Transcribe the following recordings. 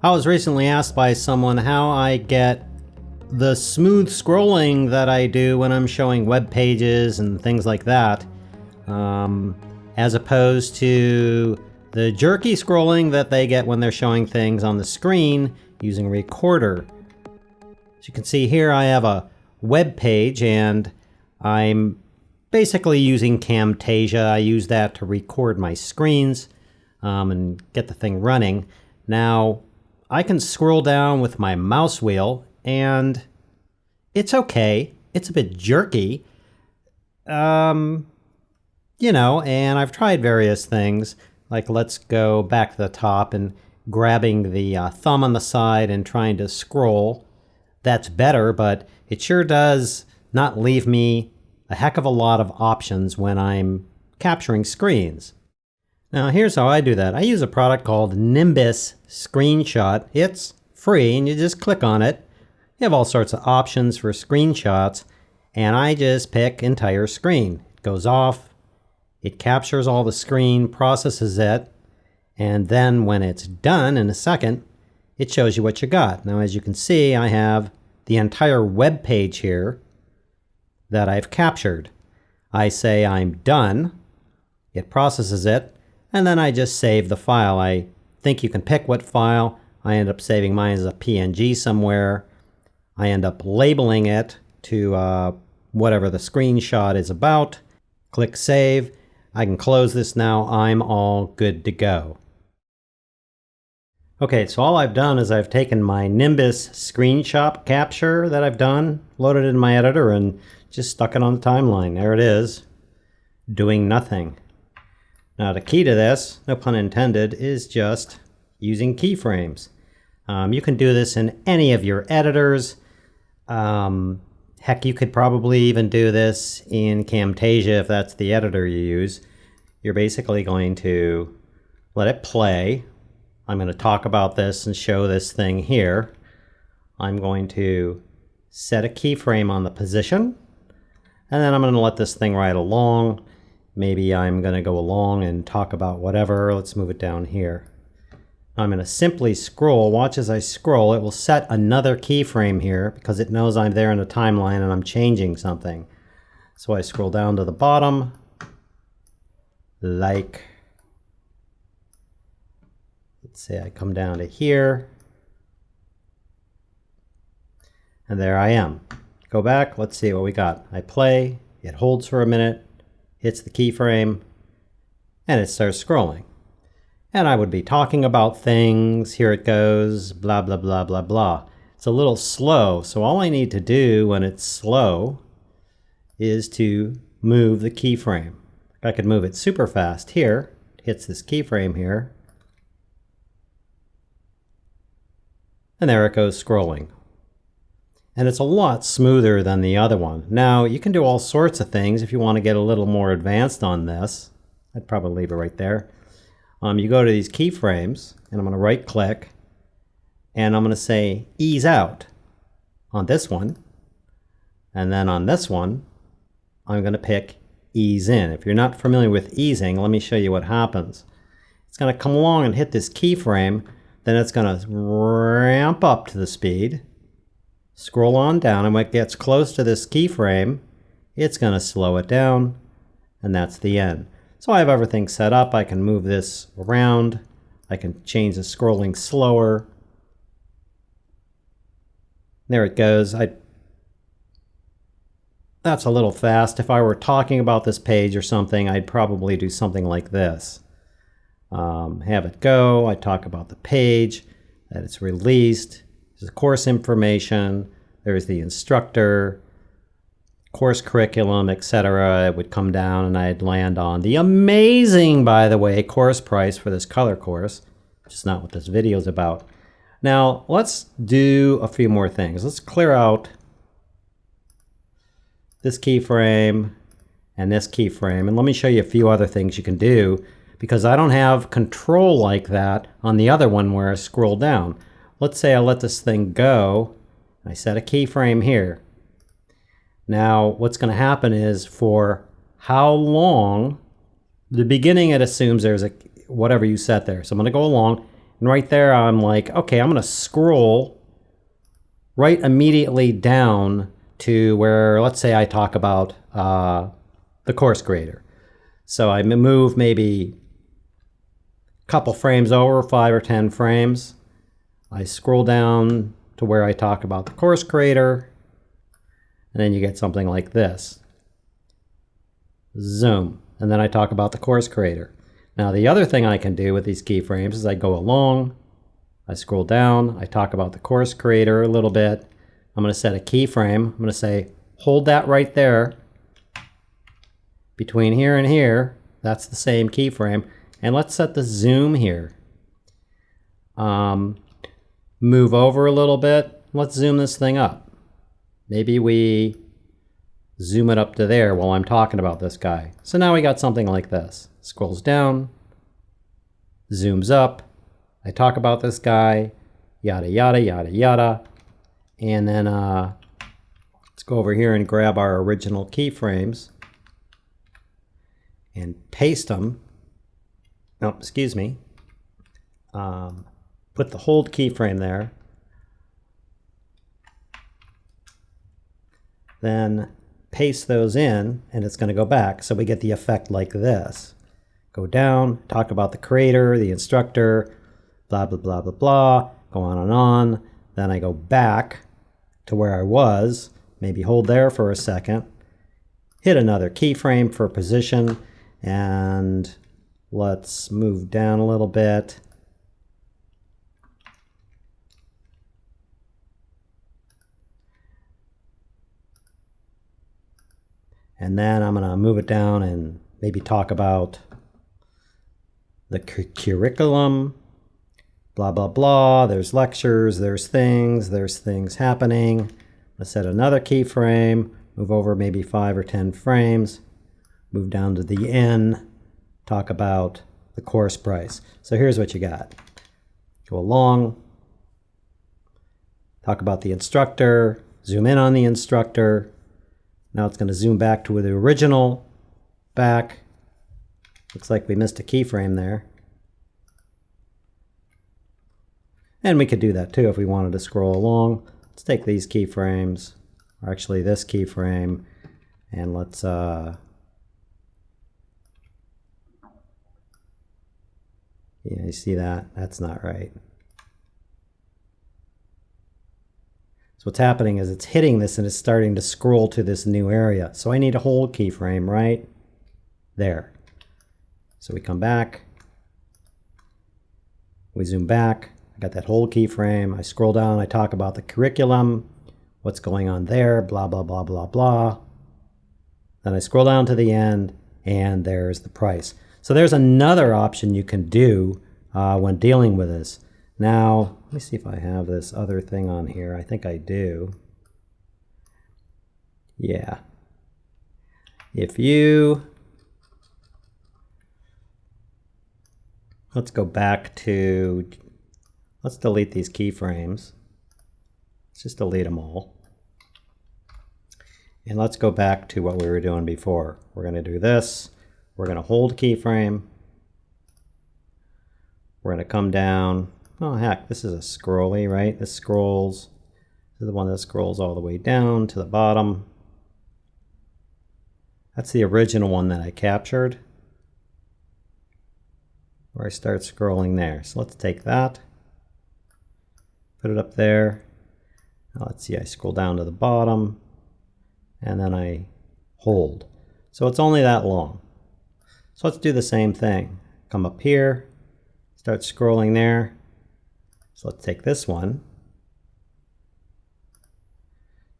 I was recently asked by someone how I get the smooth scrolling that I do when I'm showing web pages and things like that, as opposed to the jerky scrolling that they get when they're showing things on the screen using a recorder. As you can see here, I have a web page and I'm basically using Camtasia. I use that to record my screens and get the thing running. Now, I can scroll down with my mouse wheel and it's okay. It's a bit jerky. And I've tried various things, like let's go back to the top and grabbing the thumb on the side and trying to scroll. That's better, but it sure does not leave me a heck of a lot of options when I'm capturing screens. Now here's how I do that. I use a product called Nimbus Screenshot. It's free and you just click on it. You have all sorts of options for screenshots and I just pick entire screen. It goes off, it captures all the screen, processes it, and then when it's done in a second, it shows you what you got. Now as you can see, I have the entire web page here that I've captured. I say I'm done, it processes it, and then I just save the file. I think you can pick what file. I end up saving mine as a PNG somewhere. I end up labeling it to whatever the screenshot is about. Click Save. I can close this now. I'm all good to go. Okay, so all I've done is I've taken my Nimbus screenshot capture that I've done, loaded it in my editor, and just stuck it on the timeline. There it is, doing nothing. Now the key to this, no pun intended, is just using keyframes. You can do this in any of your editors. Heck, you could probably even do this in Camtasia if that's the editor you use. You're basically going to let it play. I'm going to talk about this and show this thing here. I'm going to set a keyframe on the position, and then I'm going to let this thing ride along. Maybe I'm going to go along and talk about whatever. Let's move it down here. I'm going to simply scroll. Watch as I scroll. It will set another keyframe here because it knows I'm there in the timeline and I'm changing something. So I scroll down to the bottom, like, let's say I come down to here, and there I am. Go back, let's see what we got. I play, it holds for a minute, hits the keyframe, and it starts scrolling. And I would be talking about things, here it goes, blah, blah, blah, blah, blah. It's a little slow, so all I need to do when it's slow is to move the keyframe. I could move it super fast here, it hits this keyframe here, and there it goes scrolling. And it's a lot smoother than the other one. Now, you can do all sorts of things if you want to get a little more advanced on this. I'd probably leave it right there. You go to these keyframes, and I'm going to right click, and I'm going to say ease out on this one. And then on this one, I'm going to pick ease in. If you're not familiar with easing, let me show you what happens. It's going to come along and hit this keyframe, then it's going to ramp up to the speed. Scroll on down, and when it gets close to this keyframe, it's going to slow it down, and that's the end. So I have everything set up. I can move this around. I can change the scrolling slower. There it goes. That's a little fast. If I were talking about this page or something, I'd probably do something like this. Have it go. I talk about the page, that it's released. There's course information, there's the instructor, course curriculum, etc. It would come down and I'd land on the amazing, by the way, course price for this color course, which is not what this video is about. Now, let's do a few more things. Let's clear out this keyframe and this keyframe, and let me show you a few other things you can do because I don't have control like that on the other one where I scroll down. Let's say I let this thing go, I set a keyframe here. Now what's going to happen is for how long, the beginning it assumes there's a whatever you set there. So I'm going to go along And right there, I'm like, okay, I'm going to scroll right immediately down to where, let's say I talk about the course grader. So I move maybe a couple frames over, 5 or 10 frames. I scroll down to where I talk about the course creator, and then you get something like this. Zoom, and then I talk about the course creator. Now the other thing I can do with these keyframes is I go along, I scroll down, I talk about the course creator a little bit. I'm going to set a keyframe. I'm going to say, hold that right there. Between here and here, that's the same keyframe. And let's set the zoom here. Move over a little bit. Let's zoom this thing up. Maybe we zoom it up to there while I'm talking about this guy. So now we got something like this. Scrolls down, zooms up, I talk about this guy, yada, yada, yada, yada. And then let's go over here and grab our original keyframes and paste them. No, excuse me. Put the hold keyframe there. Then paste those in, and it's going to go back. So we get the effect like this. Go down, talk about the creator, the instructor, blah, blah, blah, blah, blah. Go on and on. Then I go back to where I was. Maybe hold there for a second. Hit another keyframe for position. And let's move down a little bit. And then I'm going to move it down and maybe talk about the curriculum, blah, blah, blah. There's lectures, there's things happening. Let's set another keyframe, move over maybe 5 or 10 frames, move down to the N, talk about the course price. So here's what you got. Go along, talk about the instructor, zoom in on the instructor. Now it's going to zoom back to the original, back. Looks like we missed a keyframe there. And we could do that too if we wanted to scroll along. Let's take these keyframes, or actually this keyframe, and let's yeah, you see that? That's not right. So what's happening is it's hitting this and it's starting to scroll to this new area. So I need a hold keyframe right there. So we come back, we zoom back, I got that hold keyframe, I scroll down, I talk about the curriculum, what's going on there, blah, blah, blah, blah, blah. Then I scroll down to the end, and there's the price. So there's another option you can do when dealing with this. Now, let me see if I have this other thing on here. I think I do. Yeah. If you... Let's go back to... Let's delete these keyframes. Let's just delete them all. And let's go back to what we were doing before. We're going to do this. We're going to hold keyframe. We're going to come down. Oh heck, this is a scrolly, right? This scrolls. This is the one that scrolls all the way down to the bottom. That's the original one that I captured, where I start scrolling there. So let's take that, put it up there. Now let's see, I scroll down to the bottom, and then I hold. So it's only that long. So let's do the same thing. Come up here, start scrolling there. So let's take this one,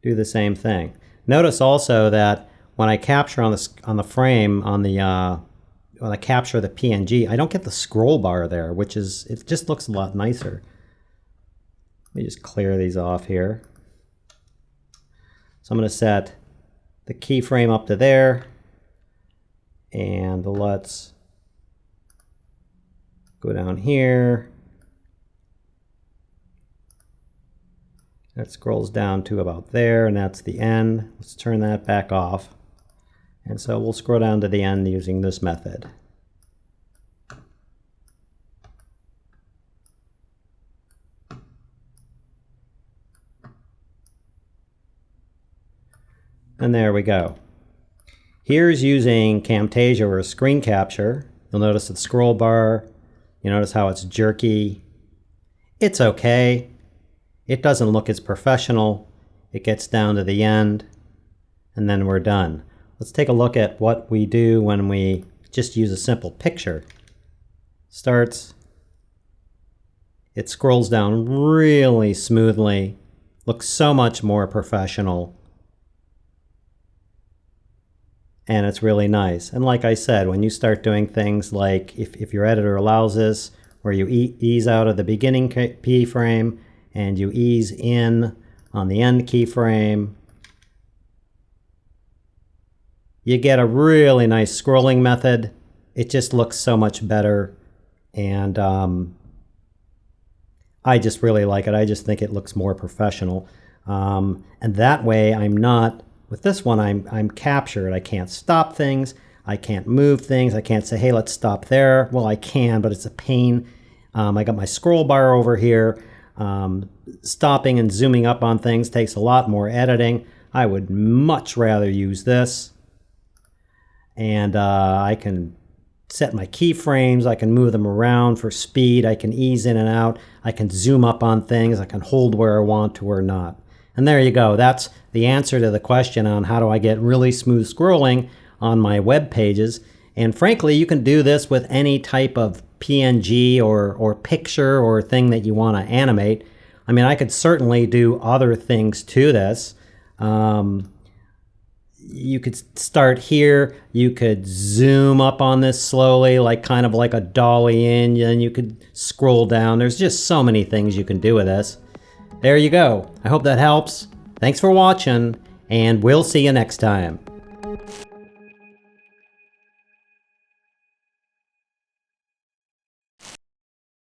do the same thing. Notice also that when I capture on the frame, on the when I capture the PNG, I don't get the scroll bar there, which is, it just looks a lot nicer. Let me just clear these off here. So I'm going to set the keyframe up to there, and let's go down here. That scrolls down to about there, and that's the end. Let's turn that back off. And so we'll scroll down to the end using this method. And there we go. Here's using Camtasia or screen capture. You'll notice the scroll bar. You notice how it's jerky. It's okay. It doesn't look as professional. It gets down to the end, and then we're done. Let's take a look at what we do when we just use a simple picture. Starts. It scrolls down really smoothly. Looks so much more professional. And it's really nice. And like I said, when you start doing things like, if your editor allows this, where you ease out of the beginning keyframe and you ease in on the end keyframe, you get a really nice scrolling method. It just looks so much better. And I just really like it. I just think it looks more professional. And that way I'm not, with this one, I'm captured. I can't stop things. I can't move things. I can't say, hey, let's stop there. Well, I can, but it's a pain. I got my scroll bar over here. Stopping and zooming up on things takes a lot more editing. I would much rather use this. And I can set my keyframes. I can move them around for speed. I can ease in and out. I can zoom up on things. I can hold where I want to or not. And there you go. That's the answer to the question on how do I get really smooth scrolling on my web pages. And frankly, you can do this with any type of PNG or picture or thing that you want to animate. I mean, I could certainly do other things to this. You could start here. You could zoom up on this slowly, like kind of like a dolly in, and you could scroll down. There's just so many things you can do with this. There you go. I hope that helps. Thanks for watching, and we'll see you next time.